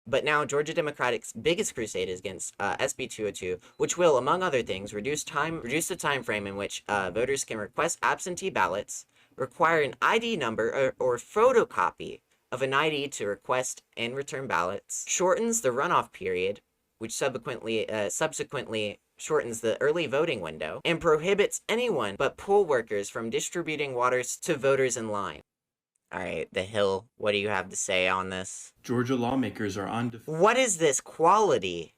But now Georgia Democratic's biggest crusade is against SB 202, which will, among other things, reduce the time frame in which voters can request absentee ballots, require an ID number or photocopy of an ID to request and return ballots, shortens the runoff period, which subsequently shortens the early voting window, and prohibits anyone but poll workers from distributing waters to voters in line. All right, The Hill, what do you have to say on this? Georgia lawmakers are on What is this quality?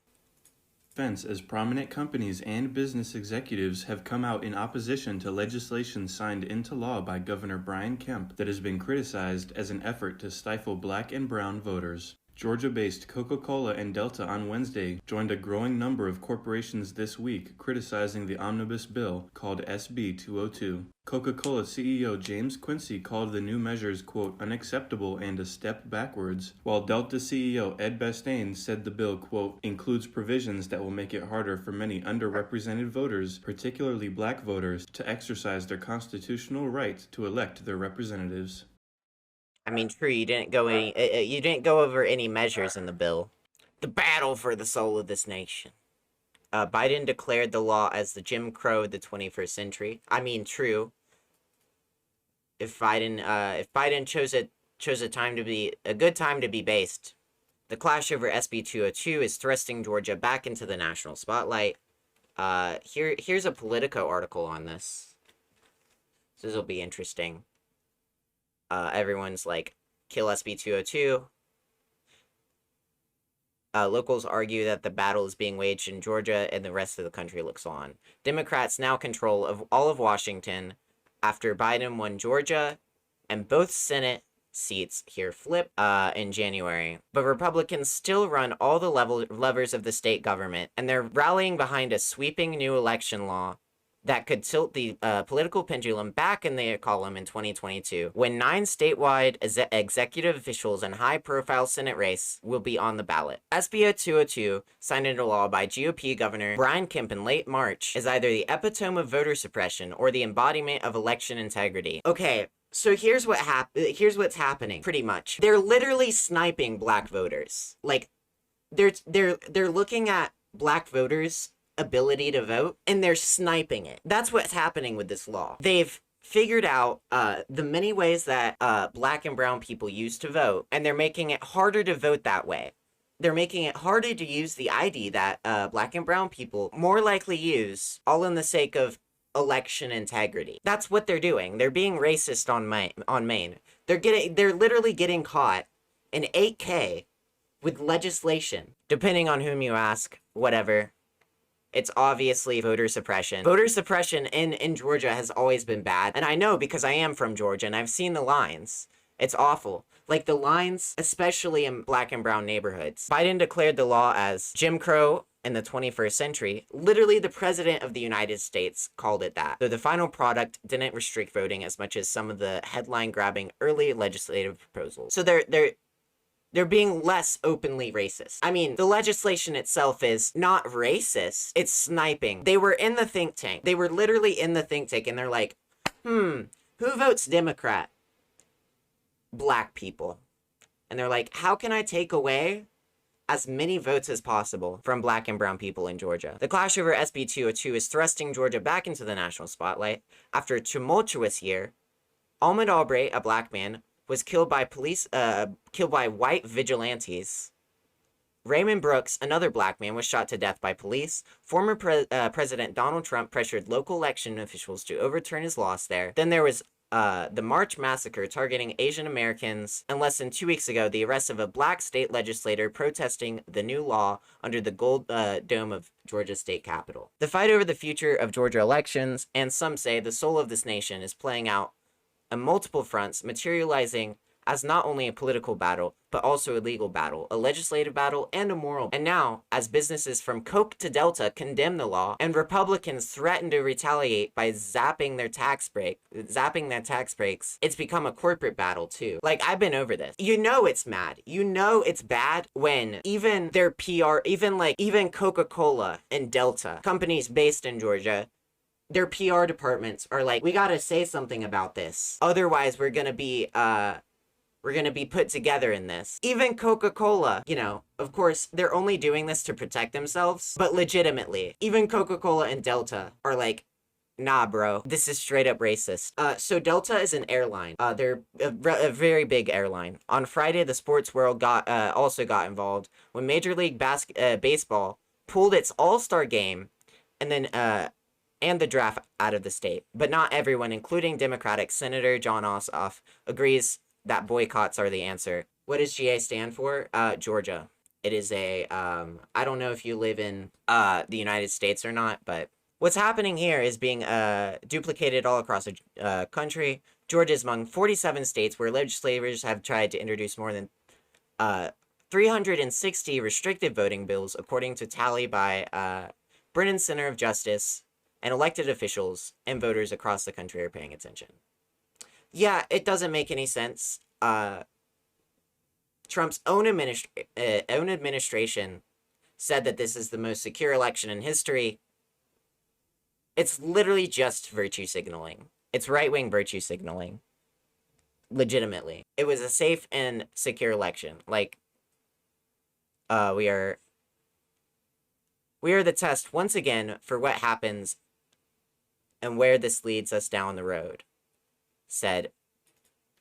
defense as prominent companies and business executives have come out in opposition to legislation signed into law by Governor Brian Kemp that has been criticized as an effort to stifle black and brown voters. Georgia-based Coca-Cola and Delta on Wednesday joined a growing number of corporations this week criticizing the omnibus bill called SB 202. Coca-Cola CEO James Quincy called the new measures, quote, unacceptable and a step backwards, while Delta CEO Ed Bastain said the bill, quote, includes provisions that will make it harder for many underrepresented voters, particularly black voters, to exercise their constitutional right to elect their representatives. I mean, true, you didn't go over any measures in the bill. The battle for the soul of this nation. Biden declared the law as the Jim Crow of the 21st century. I mean, true. If Biden chose a good time to be based, the clash over SB 202 is thrusting Georgia back into the national spotlight. Here's a Politico article on this. So this will be interesting. Everyone's like, kill SB 202. Locals argue that the battle is being waged in Georgia and the rest of the country looks on. Democrats now control of all of Washington after Biden won Georgia and both Senate seats here flip in January. But Republicans still run all the levers of the state government, and they're rallying behind a sweeping new election law that could tilt the political pendulum back in their column in 2022, when 9 statewide executive officials and high-profile Senate race will be on the ballot. SB 202, signed into law by GOP Governor Brian Kemp in late March, is either the epitome of voter suppression or the embodiment of election integrity. Okay, so here's what's happening, pretty much. They're literally sniping black voters. Like, they're looking at black voters' ability to vote, and they're sniping it. That's what's happening with this law. They've figured out the many ways that black and brown people use to vote, and they're making it harder to vote that way. They're making it harder to use the ID that black and brown people more likely use, all in the sake of election integrity. That's what they're doing. They're being racist on Maine. They're literally getting caught in 8K with legislation. Depending on whom you ask, whatever. It's obviously voter suppression. Voter suppression in Georgia has always been bad. And I know because I am from Georgia and I've seen the lines. It's awful. Like the lines, especially in black and brown neighborhoods. Biden declared the law as Jim Crow in the 21st century. Literally the president of the United States called it that. Though the final product didn't restrict voting as much as some of the headline-grabbing early legislative proposals. So they're being less openly racist. I mean, the legislation itself is not racist. It's sniping. They were in the think tank. They were literally in the think tank, and they're like, who votes Democrat? Black people. And they're like, how can I take away as many votes as possible from black and brown people in Georgia? The clash over SB 202 is thrusting Georgia back into the national spotlight. After a tumultuous year, Ahmaud Arbery, a black man, was killed by white vigilantes. Raymond Brooks, another black man, was shot to death by police. Former President Donald Trump pressured local election officials to overturn his loss there. Then there was the March massacre targeting Asian Americans, and less than 2 weeks ago, the arrest of a black state legislator protesting the new law under the gold dome of Georgia state capitol. The fight over the future of Georgia elections, and some say the soul of this nation, is playing out on multiple fronts, materializing as not only a political battle, but also a legal battle, a legislative battle, and a moral. And now, as businesses from Coke to Delta condemn the law, and Republicans threaten to retaliate by zapping their tax breaks, it's become a corporate battle too. Like, I've been over this. You know it's mad. You know it's bad when even their PR, even Coca-Cola and Delta, companies based in Georgia, their PR departments are like, we gotta say something about this. Otherwise, we're gonna be We're gonna be put together in this. Even Coca-Cola, you know, of course, they're only doing this to protect themselves, but legitimately, even Coca-Cola and Delta are like, nah, bro, this is straight up racist. So Delta is an airline. They're a very big airline. On Friday, the sports world also got involved when Major League Baseball pulled its All-Star game and then and the draft out of the state. But not everyone, including Democratic Senator John Ossoff, agrees that boycotts are the answer. What does GA stand for? Georgia. It is a, I don't know if you live in the United States or not, but what's happening here is being duplicated all across the country. Georgia is among 47 states where legislators have tried to introduce more than 360 restrictive voting bills, according to tally by Brennan Center of Justice, and elected officials and voters across the country are paying attention. Yeah, it doesn't make any sense. Trump's own administration said that this is the most secure election in history. It's literally just virtue signaling. It's right-wing virtue signaling. Legitimately. It was a safe and secure election. Like, we are the test once again for what happens and where this leads us down the road. Said,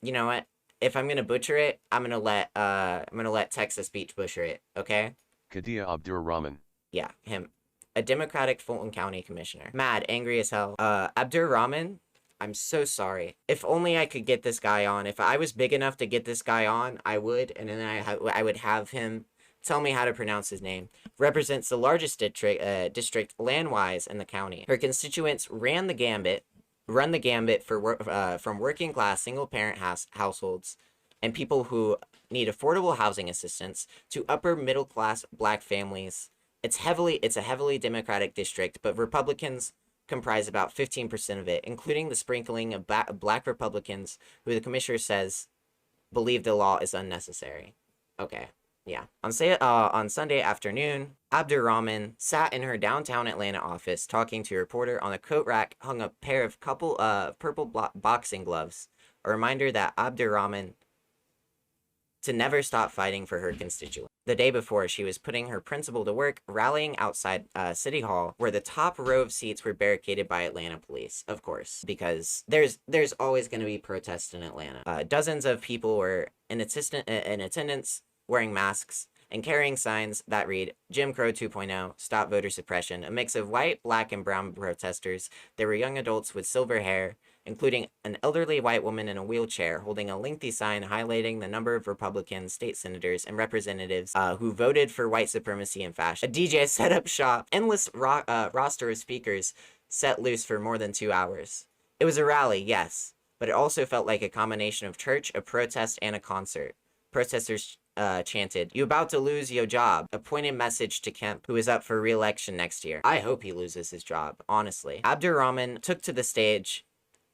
you know what? If I'm gonna butcher it, I'm gonna let Texas Beach butcher it, okay? Kadia Abdur-Rahman. Yeah, him. A Democratic Fulton County Commissioner. Mad, angry as hell. Abdur-Rahman, I'm so sorry. If only I could get this guy on. If I was big enough to get this guy on, I would, and then I would have him tell me how to pronounce his name. Represents the largest district land-wise in the county. Her constituents run the gambit for from working-class single-parent households and people who need affordable housing assistance to upper-middle-class black families. It's a heavily Democratic district, but Republicans comprise about 15% of it, including the sprinkling of black Republicans who the commissioner says believe the law is unnecessary. Okay. Yeah. On Sunday afternoon, Abdur-Rahman sat in her downtown Atlanta office talking to a reporter. On the coat rack hung a pair of purple boxing gloves, a reminder that Abdur-Rahman to never stop fighting for her constituents. The day before, she was putting her principal to work, rallying outside City Hall, where the top row of seats were barricaded by Atlanta police, of course, because there's always going to be protests in Atlanta. Dozens of people were in attendance, wearing masks, and carrying signs that read, Jim Crow 2.0, Stop Voter Suppression, a mix of white, black, and brown protesters. There were young adults with silver hair, including an elderly white woman in a wheelchair holding a lengthy sign highlighting the number of Republican state senators and representatives who voted for white supremacy and fascism. A DJ set up shop, endless roster of speakers set loose for more than 2 hours. It was a rally, yes, but it also felt like a combination of church, a protest, and a concert. Protesters chanted, "You about to lose your job," a pointed message to Kemp, who is up for re-election next year. I hope he loses his job, honestly. Abdur-Rahman took to the stage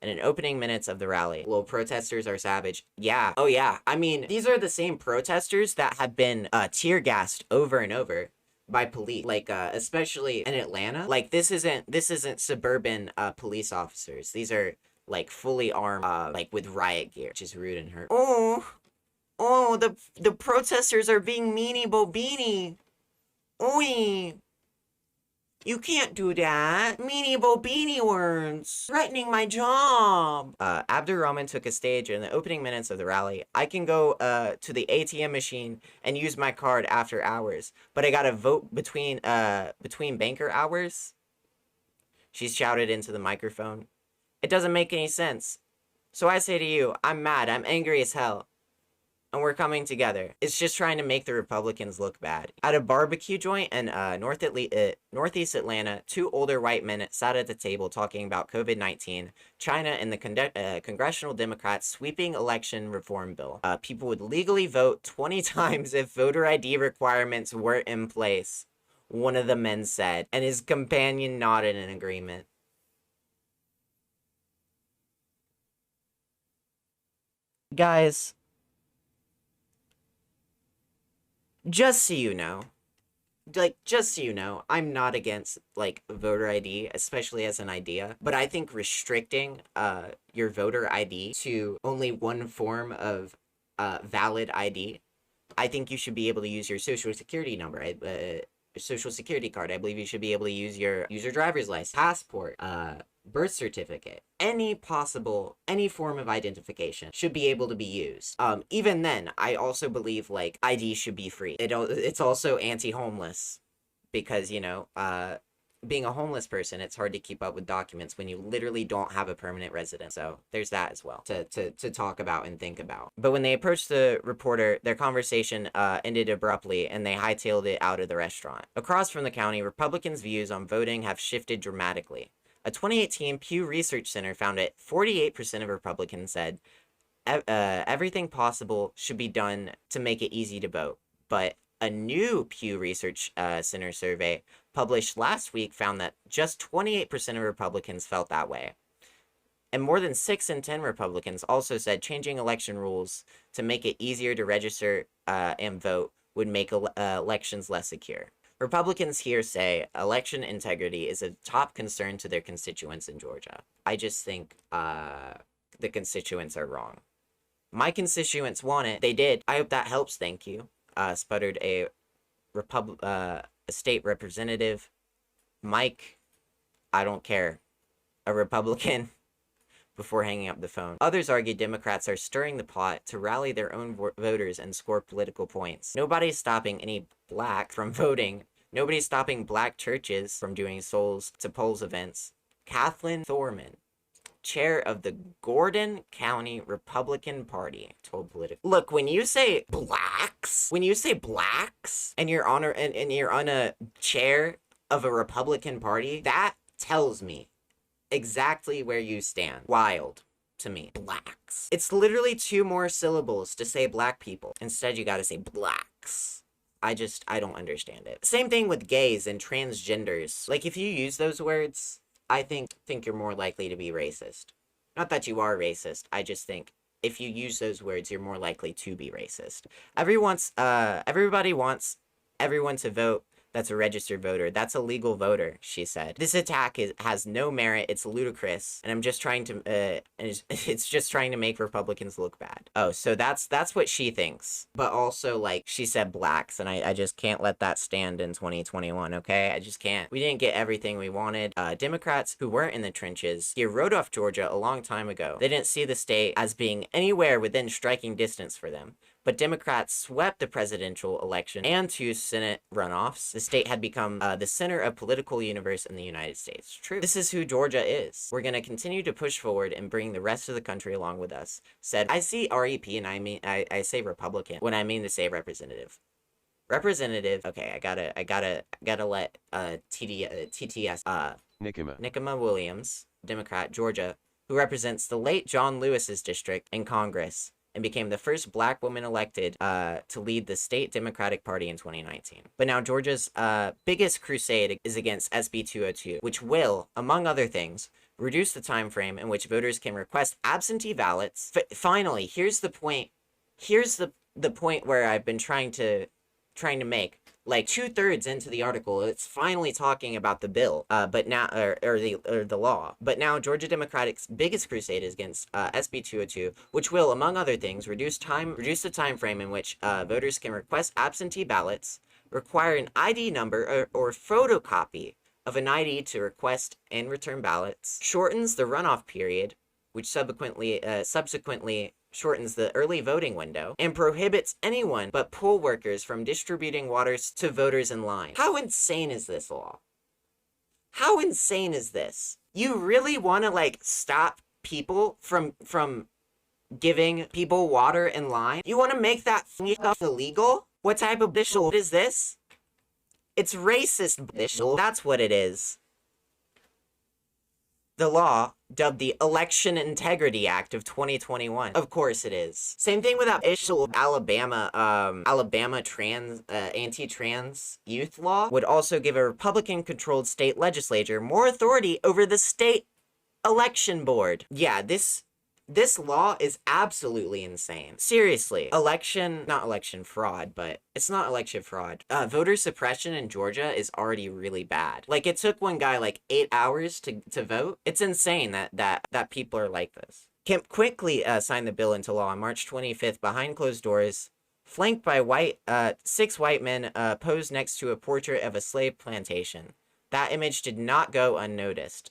in an opening minutes of the rally. Well, protesters are savage. Yeah. Oh, yeah. I mean, these are the same protesters that have been tear-gassed over and over by police. Like, especially in Atlanta. Like, this isn't suburban police officers. These are, like, fully armed, like, with riot gear, which is rude and hurt. Oh, the protesters are being meanie bo beanie. Oi. You can't do that. Meanie bo beanie words. Threatening my job. Abdur-Rahman took a stage in the opening minutes of the rally. I can go to the ATM machine and use my card after hours, but I gotta vote between banker hours. She shouted into the microphone. It doesn't make any sense. So I say to you, I'm mad. I'm angry as hell. And we're coming together. It's just trying to make the Republicans look bad. At a barbecue joint in Northeast Atlanta, 2 older white men sat at the table talking about COVID-19, China, and the Congressional Democrats' sweeping election reform bill. People would legally vote 20 times if voter ID requirements were in place, one of the men said, and his companion nodded in agreement. Guys, just so you know, I'm not against, like, voter ID, especially as an idea, but I think restricting, your voter ID to only one form of, valid ID, I think you should be able to use your social security number, social security card. I believe you should be able to use your driver's license, passport, birth certificate, any form of identification should be able to be used. Even then, I also believe like ID should be free. It's also anti-homeless because, being a homeless person, it's hard to keep up with documents when you literally don't have a permanent residence. So there's that as well to talk about and think about. But when they approached the reporter, their conversation ended abruptly and they hightailed it out of the restaurant. Across from the county, Republicans' views on voting have shifted dramatically. A 2018 Pew Research Center found that 48% of Republicans said everything possible should be done to make it easy to vote. But a new Pew Research Center survey published last week found that just 28% of Republicans felt that way. And more than 6 in 10 Republicans also said changing election rules to make it easier to register and vote would make elections less secure. Republicans here say election integrity is a top concern to their constituents in Georgia. I just think the constituents are wrong. My constituents want it. They did. I hope that helps. Thank you. Sputtered a state representative. Mike, I don't care. A Republican, before hanging up the phone. Others argue Democrats are stirring the pot to rally their own voters and score political points. Nobody's stopping any black from voting. Nobody's stopping black churches from doing Souls to Polls events. Kathleen Thorman, chair of the Gordon County Republican Party, told Politico. Look, when you say blacks, and you're on a chair of a Republican Party, that tells me exactly where you stand. Wild to me. Blacks. It's literally 2 more syllables to say black people. Instead, you gotta say blacks. I don't understand it. Same thing with gays and transgenders. Like, if you use those words, I think you're more likely to be racist. Not that you are racist, I just think if you use those words, you're more likely to be racist. Everybody wants everyone to vote that's a registered voter. That's a legal voter, she said. This attack has no merit. It's ludicrous, and it's just trying to make Republicans look bad. Oh, so that's what she thinks. But also, like, she said blacks, and I just can't let that stand in 2021, okay? I just can't. We didn't get everything we wanted. Democrats who weren't in the trenches here wrote off Georgia a long time ago. They didn't see the state as being anywhere within striking distance for them. But Democrats swept the presidential election and 2 Senate runoffs. The state had become the center of political universe in the United States. True. This is who Georgia is. We're going to continue to push forward and bring the rest of the country along with us. Said, I see REP and I say Republican when I mean to say representative. Representative. Okay, I gotta let TTS Nikema Williams, Democrat, Georgia, who represents the late John Lewis's district in Congress, and became the first black woman elected to lead the state Democratic Party in 2019. But now Georgia's biggest crusade is against SB 202, which will, among other things, reduce the time frame in which voters can request absentee ballots. Finally, here's the point. Here's the point where I've been trying to make. Like 2/3 into the article, it's finally talking about the bill, but now or the law. But now Georgia Democratic's biggest crusade is against SB 202, which will, among other things, reduce the time frame in which voters can request absentee ballots, require an ID number or photocopy of an ID to request and return ballots, shortens the runoff period, which subsequently shortens the early voting window, and prohibits anyone but poll workers from distributing waters to voters in line. How insane is this law? How insane is this? You really want to, like, stop people from giving people water in line? You want to make that stuff illegal? What type of bullshit is this? It's racist bullshit. That's what it is. The law, dubbed the Election Integrity Act of 2021. Of course it is. Same thing with that issue of Alabama anti-trans youth law would also give a Republican-controlled state legislature more authority over the state election board. Yeah, this law is absolutely insane. Seriously, not election fraud, but it's not election fraud. Voter suppression in Georgia is already really bad. Like, it took one guy like 8 hours to vote. It's insane that people are like this. Kemp quickly signed the bill into law on March 25th behind closed doors, flanked by 6 white men posed next to a portrait of a slave plantation. That image did not go unnoticed.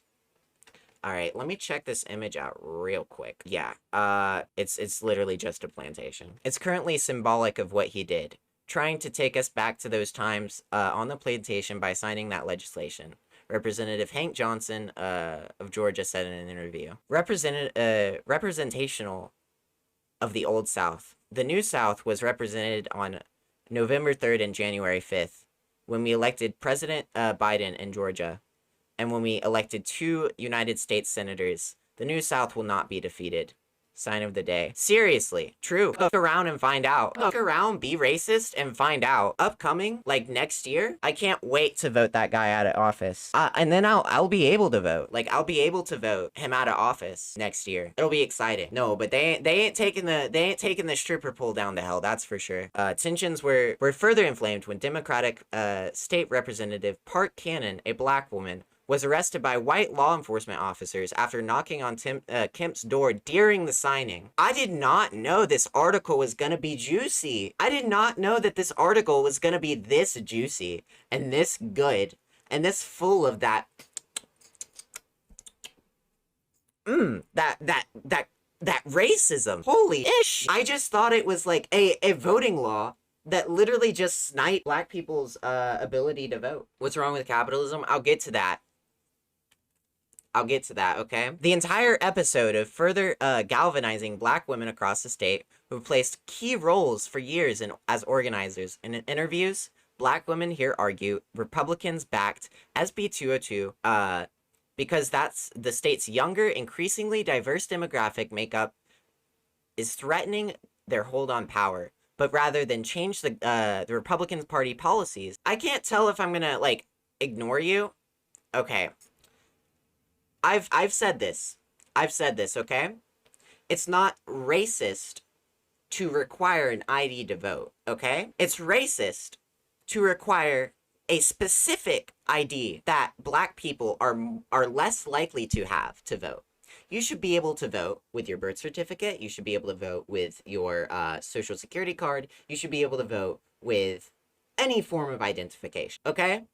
All right, let me check this image out real quick. Yeah, it's literally just a plantation. It's currently symbolic of what he did, trying to take us back to those times on the plantation by signing that legislation. Representative Hank Johnson of Georgia said in an interview. Representational of the Old South. The New South was represented on November 3rd and January 5th when we elected President Biden in Georgia. And when we elected 2 United States senators, the New South will not be defeated. Sign of the day. Seriously, true. Look around and find out. Look around, be racist, and find out. Upcoming, like next year, I can't wait to vote that guy out of office. And then I'll be able to vote. Like I'll be able to vote him out of office next year. It'll be exciting. No, but they ain't taking the stripper pole down to hell. That's for sure. Tensions were further inflamed when Democratic State Representative Park Cannon, a black woman, was arrested by white law enforcement officers after knocking on Kemp's door during the signing. I did not know this article was gonna be juicy. I did not know that this article was gonna be this juicy and this good and this full of that that racism. Holy ish. I just thought it was like a voting law that literally just sniped black people's ability to vote. What's wrong with capitalism? I'll get to that. Okay? The entire episode of further galvanizing black women across the state who placed key roles for years as organizers. In interviews, black women here argue Republicans backed SB 202 because that's the state's younger, increasingly diverse demographic makeup is threatening their hold on power. But rather than change the Republican Party policies, I can't tell if I'm gonna, like, ignore you. Okay. I've said this. Okay? It's not racist to require an ID to vote, okay? It's racist to require a specific ID that black people are less likely to have to vote. You should be able to vote with your birth certificate. You should be able to vote with your social security card. You should be able to vote with any form of identification, okay?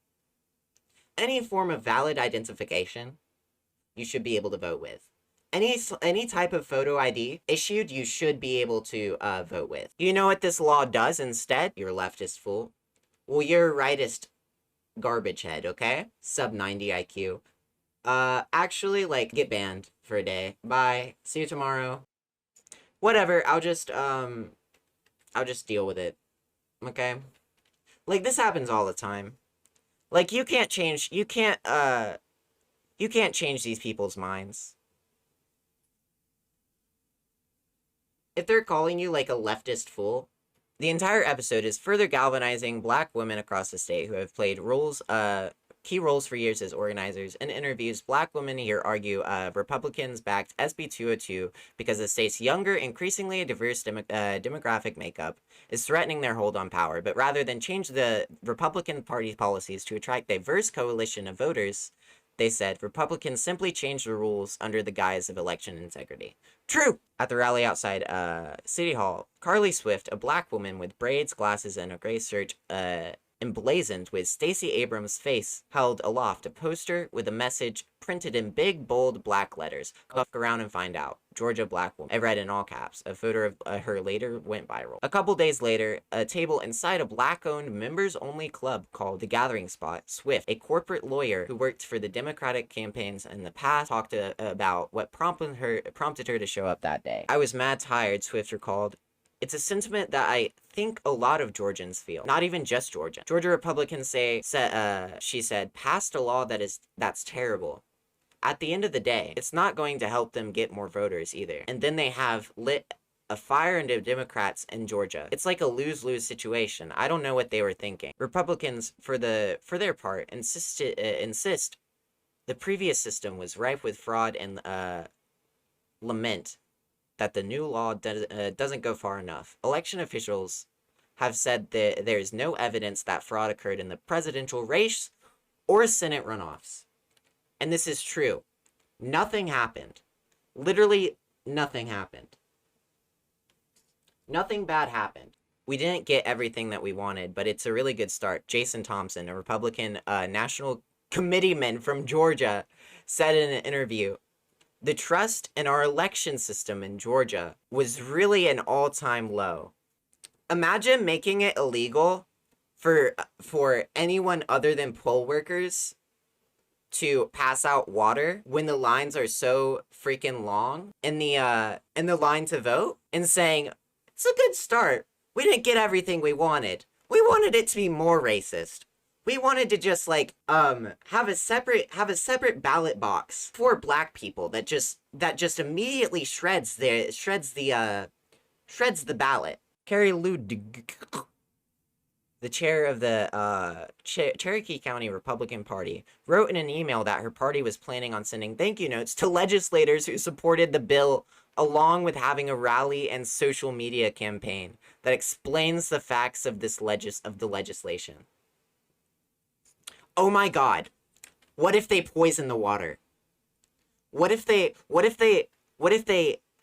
Any form of valid identification you should be able to vote with. Any type of photo ID issued, you should be able to vote with. You know what this law does instead? You're a leftist fool. Well, you're a rightist garbage head, okay? Sub 90 IQ. Actually, like, get banned for a day. Bye. See you tomorrow. Whatever, I'll just deal with it. Okay? Like, this happens all the time. Like, you can't change these people's minds. If they're calling you, like, a leftist fool, the entire episode is further galvanizing black women across the state who have played key roles for years as organizers. In interviews, black women here argue Republicans backed SB 202 because the state's younger, increasingly diverse demographic makeup is threatening their hold on power. But rather than change the Republican Party policies to attract diverse coalition of voters, they said Republicans simply changed the rules under the guise of election integrity. True! At the rally outside City Hall, Carly Swift, a black woman with braids, glasses, and a gray shirt, emblazoned with Stacey Abrams' face, held aloft a poster with a message printed in big, bold black letters. Look around and find out. Georgia black woman. I read in all caps. A photo of her later went viral. A couple days later, a table inside a black-owned members-only club called The Gathering Spot, Swift, a corporate lawyer who worked for the Democratic campaigns in the past, talked about what prompted her to show up that day. I was mad tired, Swift recalled. It's a sentiment that I think a lot of Georgians feel. Not even just Georgians. Georgia Republicans she said, passed a law that's terrible. At the end of the day, it's not going to help them get more voters either. And then they have lit a fire into Democrats in Georgia. It's like a lose-lose situation. I don't know what they were thinking. Republicans, for their part, insist the previous system was rife with fraud and lament that the new law doesn't go far enough. Election officials have said that there is no evidence that fraud occurred in the presidential race or Senate runoffs. And this is true. Nothing happened. Literally, nothing happened. Nothing bad happened. We didn't get everything that we wanted, but it's a really good start. Jason Thompson, a Republican national committeeman from Georgia, said in an interview, the trust in our election system in Georgia was really an all-time low. Imagine making it illegal for anyone other than poll workers to pass out water when the lines are so freaking long in the line to vote, and saying it's a good start. We didn't get everything we wanted. We wanted it to be more racist. We wanted to just like have a separate ballot box for black people that just immediately shreds the ballot. Carrie Lou, the chair of the Cherokee County Republican Party, wrote in an email that her party was planning on sending thank you notes to legislators who supported the bill, along with having a rally and social media campaign that explains the facts of the legislation. Oh my God. What if they poison the water? What if they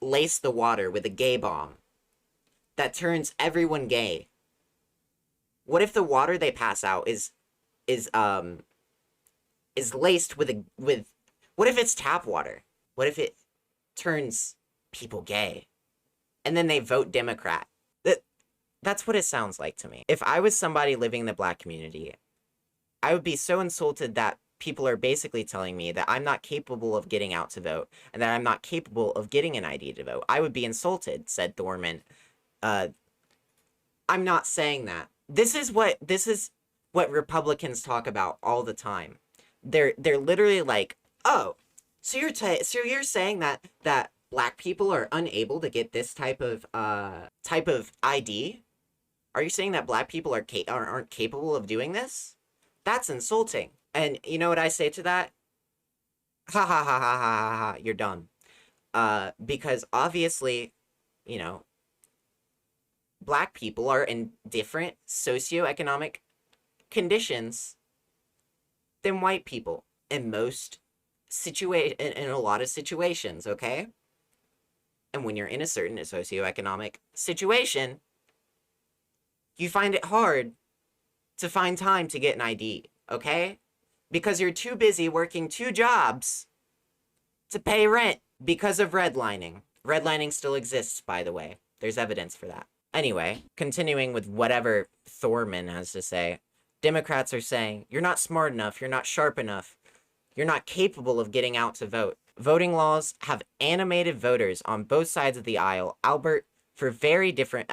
lace the water with a gay bomb that turns everyone gay? What if the water they pass out is laced with what if it's tap water? What if it turns people gay? And then they vote Democrat. That's what it sounds like to me. If I was somebody living in the black community, I would be so insulted that people are basically telling me that I'm not capable of getting out to vote and that I'm not capable of getting an ID to vote. I would be insulted, said Thorman. I'm not saying that. This is what Republicans talk about all the time. They're literally like, oh, so you're saying that black people are unable to get this type of ID? Are you saying that black people aren't capable of doing this? That's insulting. And you know what I say to that? Ha ha ha ha ha ha ha. You're dumb. Because obviously, you know, black people are in different socioeconomic conditions than white people in a lot of situations, okay? And when you're in a certain socioeconomic situation, you find it hard to find time to get an ID, okay? Because you're too busy working 2 jobs to pay rent because of redlining. Redlining still exists, by the way. There's evidence for that. Anyway, continuing with whatever Thorman has to say, Democrats are saying, you're not smart enough, you're not sharp enough, you're not capable of getting out to vote. Voting laws have animated voters on both sides of the aisle, albeit for very different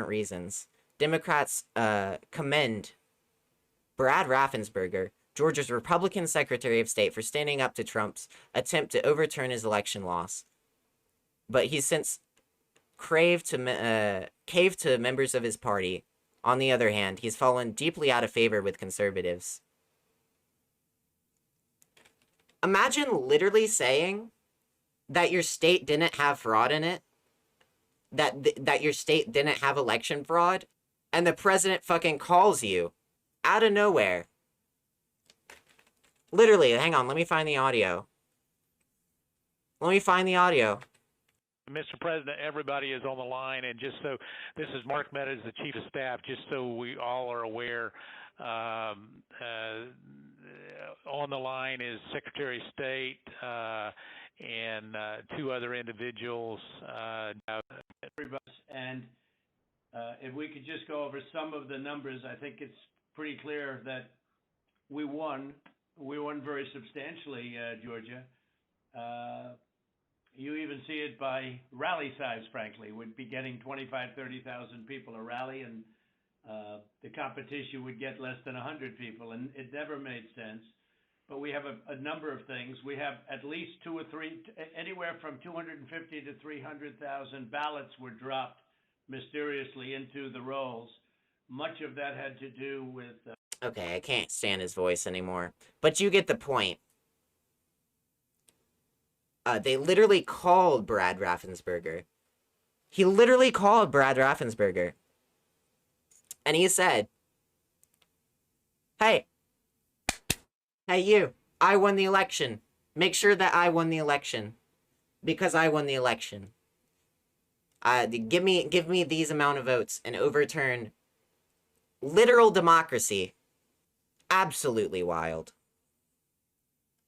reasons. Democrats commend Brad Raffensperger, Georgia's Republican Secretary of State, for standing up to Trump's attempt to overturn his election loss. But he's since caved to members of his party. On the other hand, he's fallen deeply out of favor with conservatives. Imagine literally saying that your state didn't have fraud in it, that your state didn't have election fraud, and the president fucking calls you out of nowhere. Literally, hang on, let me find the audio. Mr. President, everybody is on the line, and just so, this is Mark Meadows, the Chief of Staff, just so we all are aware, on the line is Secretary of State and 2 other individuals. Everybody, and if we could just go over some of the numbers, I think it's pretty clear that we won. We won very substantially, Georgia. You even see it by rally size, frankly. We'd be getting 25,000, 30,000 people a rally, and the competition would get less than 100 people, and it never made sense. But we have a number of things. We have at least 2 or 3, anywhere from 250 to 300,000 ballots were dropped mysteriously into the rolls. Much of that had to do with... Okay, I can't stand his voice anymore. But you get the point. They literally called Brad Raffensperger. He literally called Brad Raffensperger. And he said, hey, you, I won the election. Make sure that I won the election. because I won the election. Give me these amount of votes and overturn literal democracy. Absolutely wild.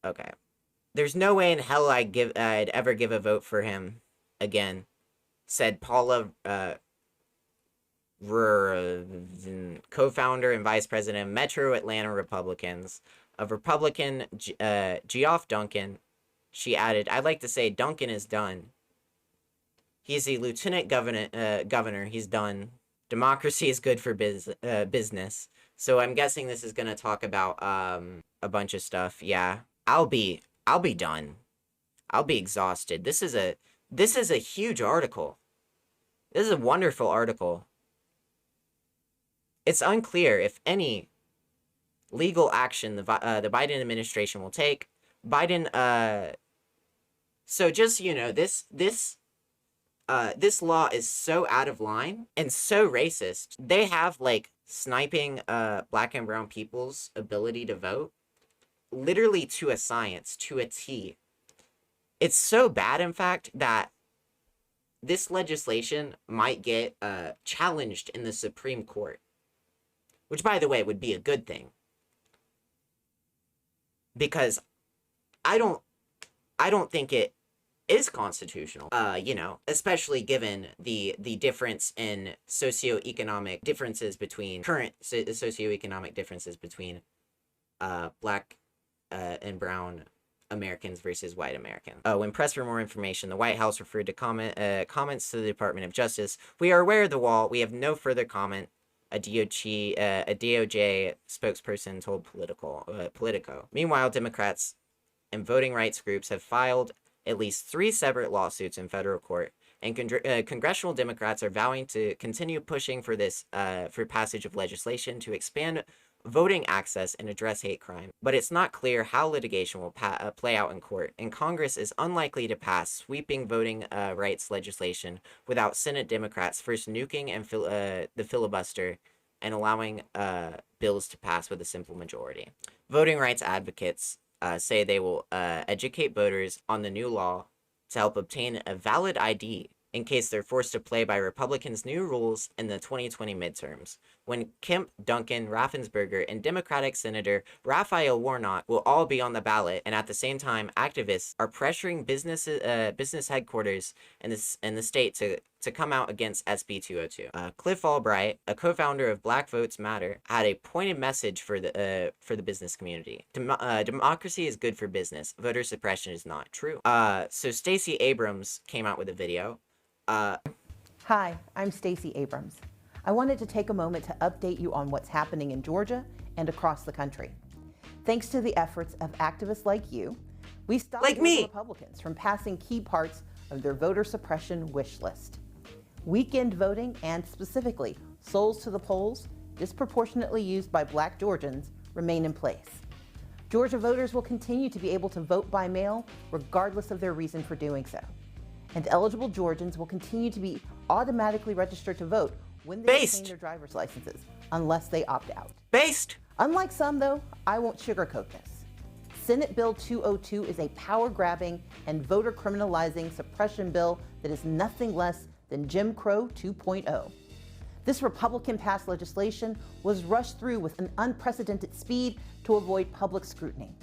Okay. There's no way in hell I'd ever give a vote for him again, said Paula, co-founder and vice president of Metro Atlanta Republicans. Of Republican Geoff Duncan, she added, "I'd like to say Duncan is done. He's the lieutenant governor. He's done. Democracy is good for business." So I'm guessing this is gonna talk about a bunch of stuff. Yeah, I'll be done. I'll be exhausted. This is a huge article. This is a wonderful article. It's unclear if any legal action the Biden administration will take. Biden, so just so you know, this law is so out of line and so racist. They have like sniping black and brown people's ability to vote, literally to a science, to a T. It's so bad, in fact, that this legislation might get challenged in the Supreme Court, which, by the way, would be a good thing, because I don't think it is constitutional. You know, especially given the difference in socioeconomic differences between current socioeconomic differences between black and brown Americans versus white Americans. When pressed for more information, the White House referred to comments to the Department of Justice. "We are aware of the wall. We have no further comment," a DOJ spokesperson told Politico. Meanwhile, Democrats and voting rights groups have filed at least 3 separate lawsuits in federal court, and congressional Democrats are vowing to continue pushing for this for passage of legislation to expand voting access and address hate crime. But it's not clear how litigation will play out in court, and Congress is unlikely to pass sweeping voting rights legislation without Senate Democrats first nuking and the filibuster and allowing bills to pass with a simple majority. Voting rights advocates say they will educate voters on the new law to help obtain a valid ID in case they're forced to play by Republicans' new rules in the 2020 midterms, when Kemp, Duncan, Raffensperger, and Democratic Senator Raphael Warnock will all be on the ballot, and at the same time, activists are pressuring business headquarters in the state to come out against SB 202. Cliff Albright, a co-founder of Black Votes Matter, had a pointed message for the business community. Democracy is good for business. Voter suppression is not. True. So Stacey Abrams came out with a video. Hi, I'm Stacey Abrams. I wanted to take a moment to update you on what's happening in Georgia and across the country. Thanks to the efforts of activists like you, we stopped Republicans from passing key parts of their voter suppression wish list. Weekend voting, and specifically souls to the polls, disproportionately used by Black Georgians, remain in place. Georgia voters will continue to be able to vote by mail regardless of their reason for doing so. And eligible Georgians will continue to be automatically registered to vote when they obtain their driver's licenses, unless they opt out. Unlike some, though, I won't sugarcoat this. Senate Bill 202 is a power-grabbing and voter criminalizing suppression bill that is nothing less than Jim Crow 2.0. This Republican-passed legislation was rushed through with an unprecedented speed to avoid public scrutiny.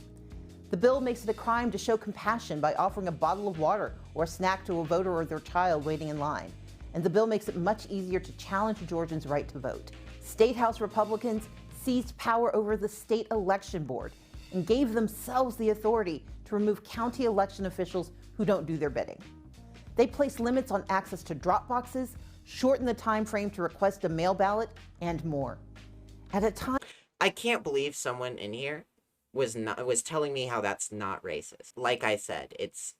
The bill makes it a crime to show compassion by offering a bottle of water or a snack to a voter or their child waiting in line. And the bill makes it much easier to challenge Georgians' right to vote. State House Republicans seized power over the state election board and gave themselves the authority to remove county election officials who don't do their bidding. They placed limits on access to drop boxes, shortened the time frame to request a mail ballot, and more. At a time, I can't believe someone in here was telling me how that's not racist. Like I said, it's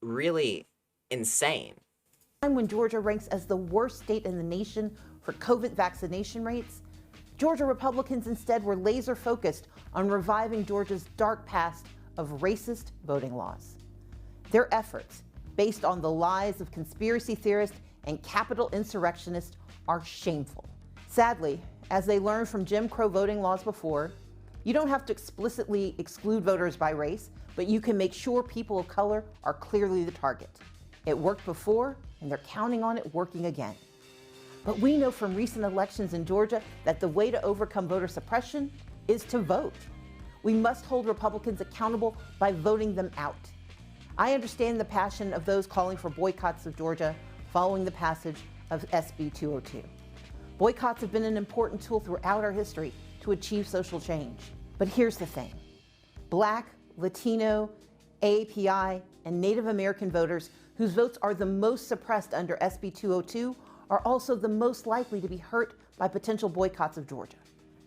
really insane. When Georgia ranks as the worst state in the nation for COVID vaccination rates, Georgia Republicans instead were laser focused on reviving Georgia's dark past of racist voting laws. Their efforts, based on the lies of conspiracy theorists and Capitol insurrectionists, are shameful. Sadly, as they learned from Jim Crow voting laws before, You don't have to explicitly exclude voters by race, but you can make sure people of color are clearly the target. It worked before, and they're counting on it working again. But we know from recent elections in Georgia that the way to overcome voter suppression is to vote. We must hold Republicans accountable by voting them out. I understand the passion of those calling for boycotts of Georgia following the passage of SB 202. Boycotts have been an important tool throughout our history to achieve social change. But here's the thing. Black, Latino, AAPI, and Native American voters whose votes are the most suppressed under SB 202 are also the most likely to be hurt by potential boycotts of Georgia.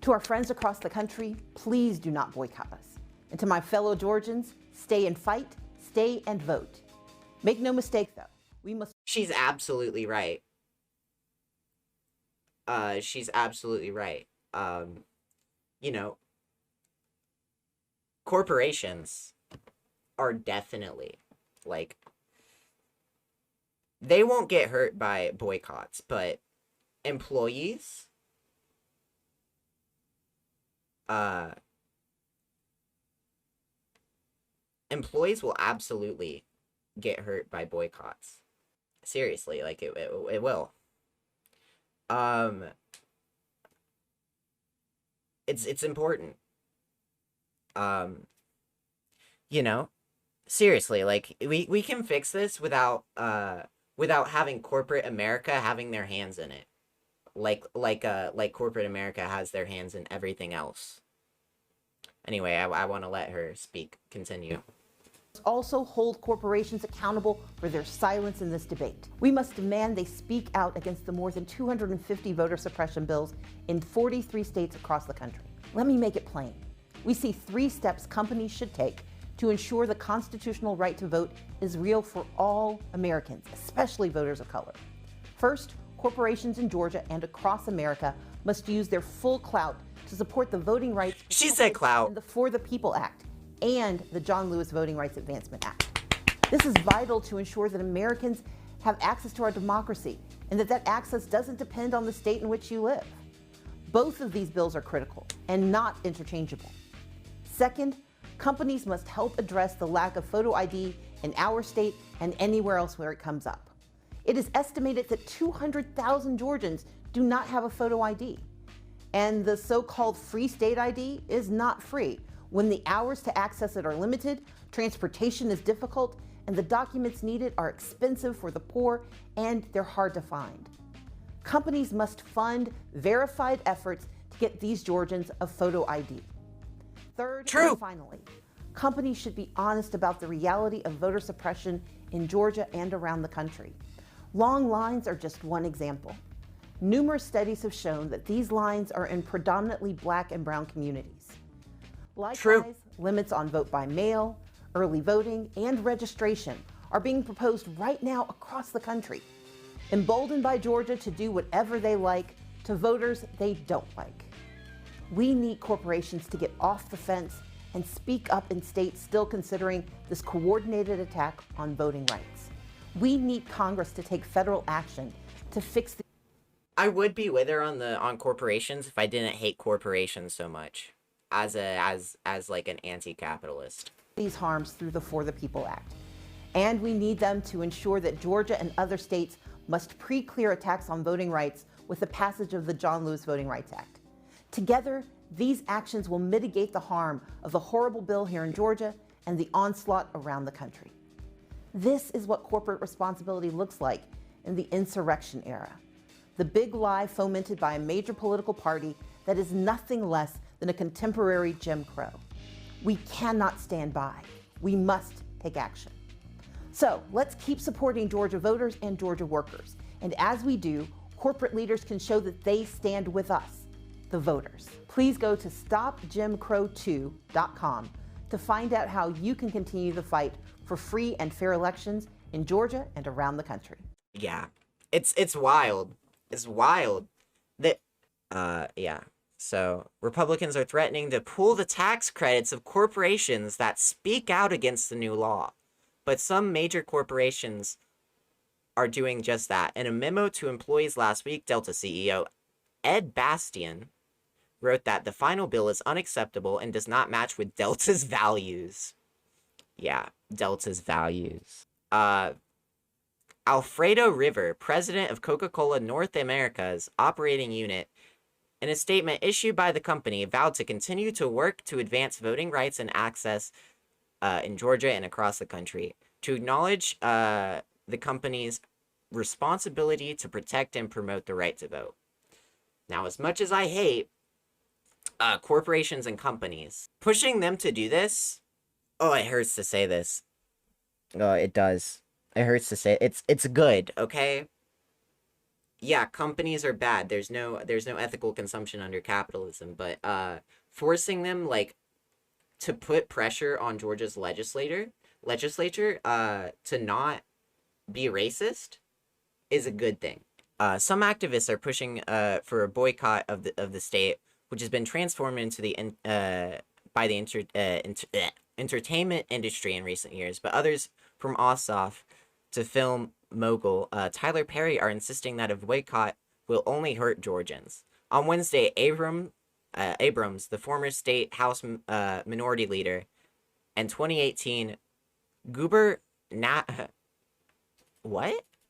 To our friends across the country, please do not boycott us. And to my fellow Georgians, stay and fight, stay and vote. Make no mistake though, we must... She's absolutely right. She's absolutely right. You know, corporations are definitely, like, they won't get hurt by boycotts, but employees, employees will absolutely get hurt by boycotts. Seriously, like, it will. It's important. You know, seriously, like, we can fix this without having corporate America having their hands in it. Like corporate America has their hands in everything else. Anyway, I want to let her speak. Continue. Also hold corporations accountable for their silence in this debate. We must demand they speak out against the more than 250 voter suppression bills in 43 states across the country. Let me make it plain. We see 3 steps companies should take to ensure the constitutional right to vote is real for all Americans, especially voters of color. First, corporations in Georgia and across America must use their full clout to support the voting rights. She said clout. And the For the People Act and the John Lewis Voting Rights Advancement Act. This is vital to ensure that Americans have access to our democracy and that access doesn't depend on the state in which you live. Both of these bills are critical and not interchangeable. Second, companies must help address the lack of photo ID in our state and anywhere else where it comes up. It is estimated that 200,000 Georgians do not have a photo ID. And the so-called free state ID is not free. When the hours to access it are limited, transportation is difficult, and the documents needed are expensive for the poor and they're hard to find. Companies must fund verified efforts to get these Georgians a photo ID. Third, and finally, companies should be honest about the reality of voter suppression in Georgia and around the country. Long lines are just one example. Numerous studies have shown that these lines are in predominantly Black and brown communities. Likewise, limits on vote by mail, early voting, and registration are being proposed right now across the country. Emboldened by Georgia to do whatever they like to voters they don't like. We need corporations to get off the fence and speak up in states still considering this coordinated attack on voting rights. We need Congress to take federal action to fix the... I would be with her on corporations if I didn't hate corporations so much as like an anti-capitalist. These harms through the For the People Act. And we need them to ensure that Georgia and other states must pre-clear attacks on voting rights with the passage of the John Lewis Voting Rights Act. Together, these actions will mitigate the harm of the horrible bill here in Georgia and the onslaught around the country. This is what corporate responsibility looks like in the insurrection era. The big lie fomented by a major political party that is nothing less than a contemporary Jim Crow. We cannot stand by. We must take action. So let's keep supporting Georgia voters and Georgia workers. And as we do, corporate leaders can show that they stand with us, the voters. Please go to stopjimcrow2.com to find out how you can continue the fight for free and fair elections in Georgia and around the country. Yeah, it's wild. It's wild that, yeah. So Republicans are threatening to pull the tax credits of corporations that speak out against the new law. But some major corporations are doing just that. In a memo to employees last week, Delta CEO Ed Bastian wrote that the final bill is unacceptable and does not match with Delta's values. Yeah, Delta's values. Alfredo River, president of Coca-Cola North America's operating unit, in a statement issued by the company, vowed to continue to work to advance voting rights and access in Georgia and across the country, to acknowledge the company's responsibility to protect and promote the right to vote. Now, as much as I hate corporations and companies, pushing them to do this, oh, it hurts to say this. Oh, it does. It hurts to say it. It's good, okay? Yeah, companies are bad. There's no ethical consumption under capitalism, but forcing them like to put pressure on Georgia's legislature to not be racist is a good thing. Some activists are pushing for a boycott of the state, which has been transformed into by the entertainment industry in recent years, but others, from Ossoff to film mogul Tyler Perry, are insisting that a boycott will only hurt Georgians. On Wednesday, Abrams, the former state House minority leader, and 2018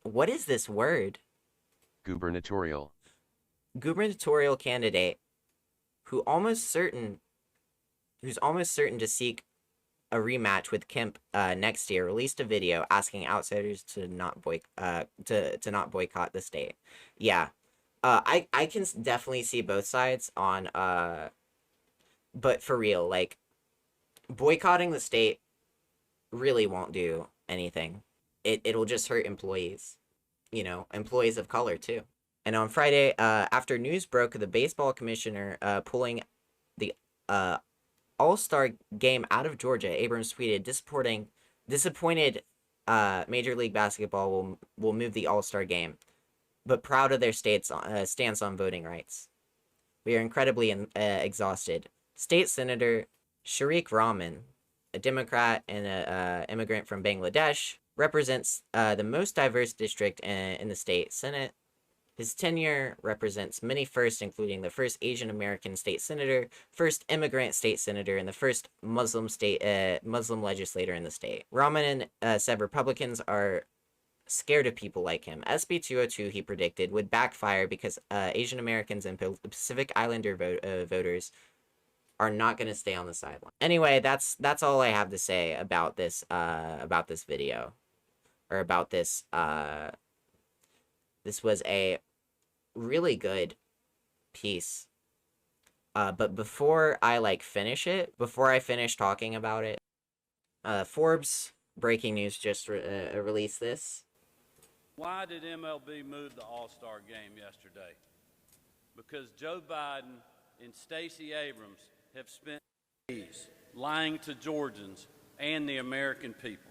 What is this word? Gubernatorial Candidate who's almost certain to seek a rematch with Kemp next year, released a video asking outsiders to not boycott the state. Yeah, I can definitely see both sides on but for real, like, boycotting the state really won't do anything. It'll just hurt employees, employees of color too. And on Friday, after news broke of the baseball commissioner pulling the All-Star game out of Georgia, Abrams tweeted, disappointed Major League Basketball will move the All-Star game, but proud of their state's stance on voting rights. We are incredibly exhausted. State Senator Sharik Rahman, a Democrat and an immigrant from Bangladesh, represents the most diverse district in the state Senate. His tenure represents many firsts, including the first Asian American state senator, first immigrant state senator, and the first Muslim legislator in the state. Rahman said Republicans are scared of people like him. SB 202, he predicted, would backfire because Asian Americans and Pacific Islander voters are not going to stay on the sideline. Anyway, that's all I have to say about this video, or about this. This was a really good piece. But before I finish talking about it, Forbes breaking news just released this. Why did MLB move the All-Star game yesterday? Because Joe Biden and Stacey Abrams have spent days lying to Georgians and the American people.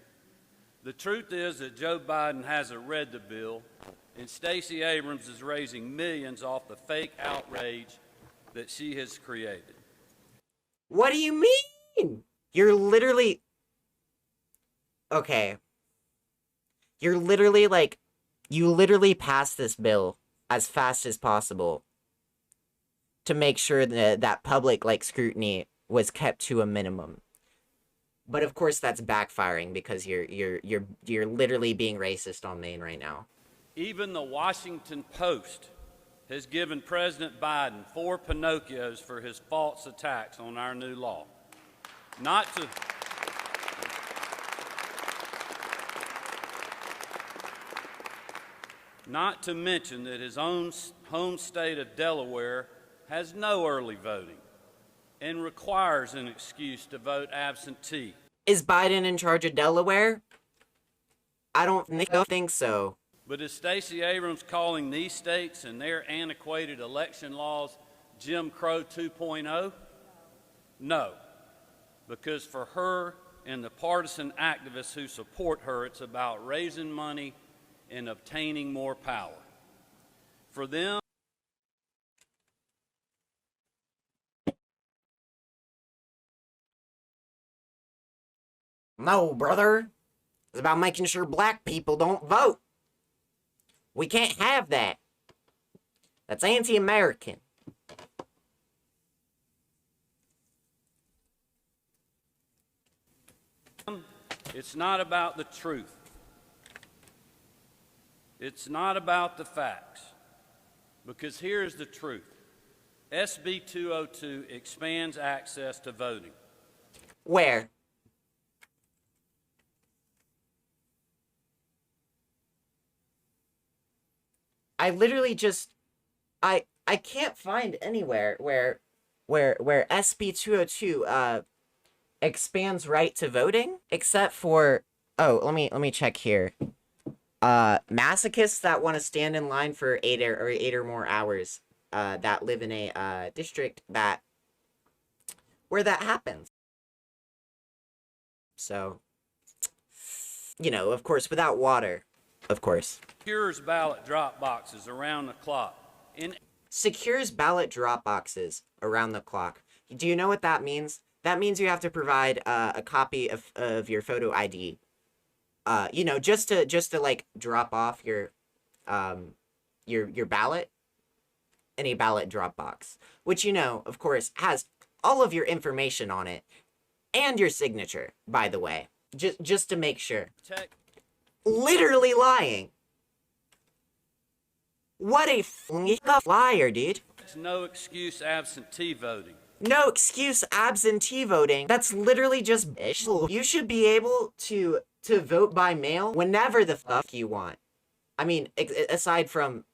The truth is that Joe Biden hasn't read the bill, and Stacey Abrams is raising millions off the fake outrage that she has created. What do you mean? You're literally... Okay. You're literally like... You literally passed this bill as fast as possible to make sure that public scrutiny was kept to a minimum. But of course that's backfiring because you're literally being racist on Maine right now. Even the Washington Post has given President Biden 4 Pinocchios for his false attacks on our new law. Not to mention that his own home state of Delaware has no early voting and requires an excuse to vote absentee. Is Biden in charge of Delaware? I don't think so. But is Stacey Abrams calling these states and their antiquated election laws Jim Crow 2.0? No, because for her and the partisan activists who support her, it's about raising money and obtaining more power. For them, no, brother. It's about making sure black people don't vote. We can't have that. That's anti-American. It's not about the truth. It's not about the facts. Because here's the truth. SB 202 expands access to voting. Where? I literally just I can't find anywhere where SB 202 expands right to voting except for let me check here. Masochists that want to stand in line for 8 or more hours that live in a district where that happens. So, you know, of course, without water, of course. Secures ballot drop boxes around the clock. Secures ballot drop boxes around the clock. Do you know what that means? That means you have to provide a copy of your photo ID. You know, just to like drop off your ballot in a ballot drop box, which, you know, of course, has all of your information on it and your signature, by the way, just to make sure. Literally lying. What a liar, dude. There's no excuse absentee voting. No excuse absentee voting. That's literally just you should be able to vote by mail whenever the fuck you want. I mean, aside from,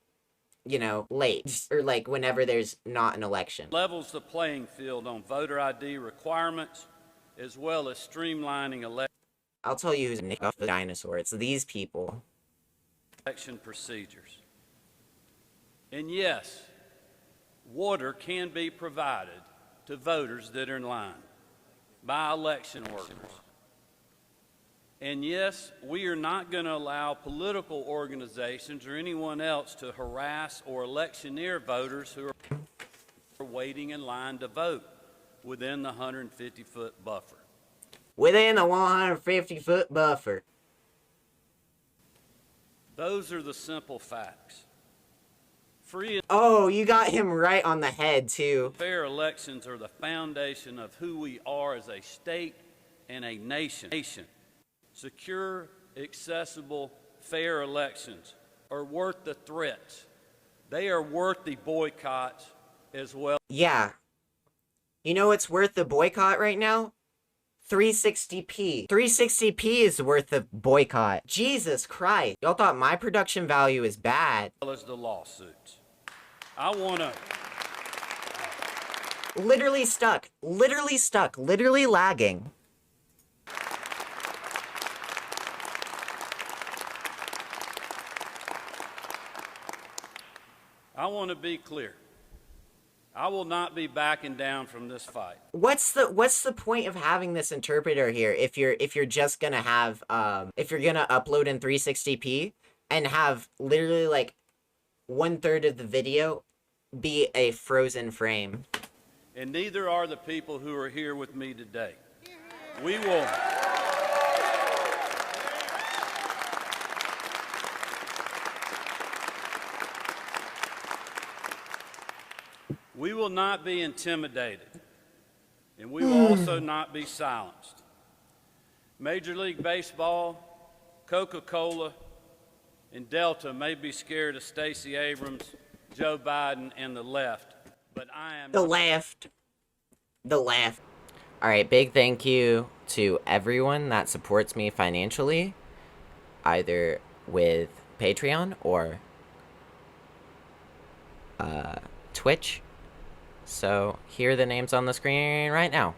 you know, late or like whenever there's not an election. Levels the playing field on voter ID requirements as well as streamlining I'll tell you who's the dinosaur. It's these people. election procedures. And yes, water can be provided to voters that are in line by election workers. And yes, we are not going to allow political organizations or anyone else to harass or electioneer voters who are waiting in line to vote within the 150-foot buffer. Within the 150-foot buffer. Those are the simple facts. Free and Oh, you got him right on the head, too. fair elections are the foundation of who we are as a state and a nation. Secure, accessible, fair elections are worth the threats. They are worth the boycotts as well. Yeah. You know what's worth the boycott right now? 360p. 360p is worth the boycott. Jesus Christ. Y'all thought my production value is bad. As the lawsuits. I want to... Literally stuck. Literally stuck. Literally lagging. I want to be clear. I will not be backing down from this fight. What's the point of having this interpreter here if you're just gonna have if you're gonna upload in 360p and have literally like 1/3 of the video be a frozen frame? And neither are the people who are here with me today. We will... We will not be intimidated, and we will also not be silenced. Major League Baseball, Coca-Cola, and Delta may be scared of Stacey Abrams, Joe Biden, and the left, but I am... The left. The left. Alright, big thank you to everyone that supports me financially, either with Patreon or Twitch. So, here are the names on the screen right now.